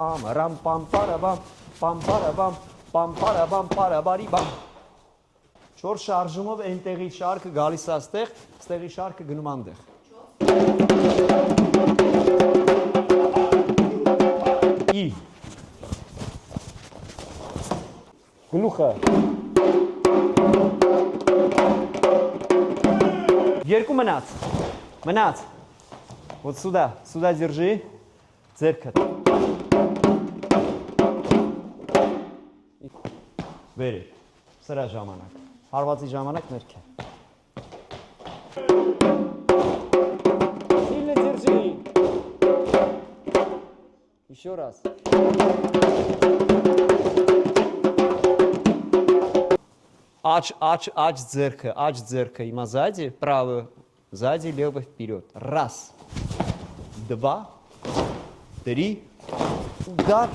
Պամ-պամ-պարաբամ, պամ-պարաբամ, պամ-պարաբամ, պարաբարիբամ։ 4 շարժումով այնտեղի շարքը գալիս է ստեղ, ստեղի շարքը գնում անտեղ։ Ի գլուխը երկու մնաց вот сюда держи ձեռքդ վեր սրա ժամանակ հարվածի ժամանակ ներք է сильно держи еще раз ач дзерка има сзади правую сзади левый вперед раз 2 3 удар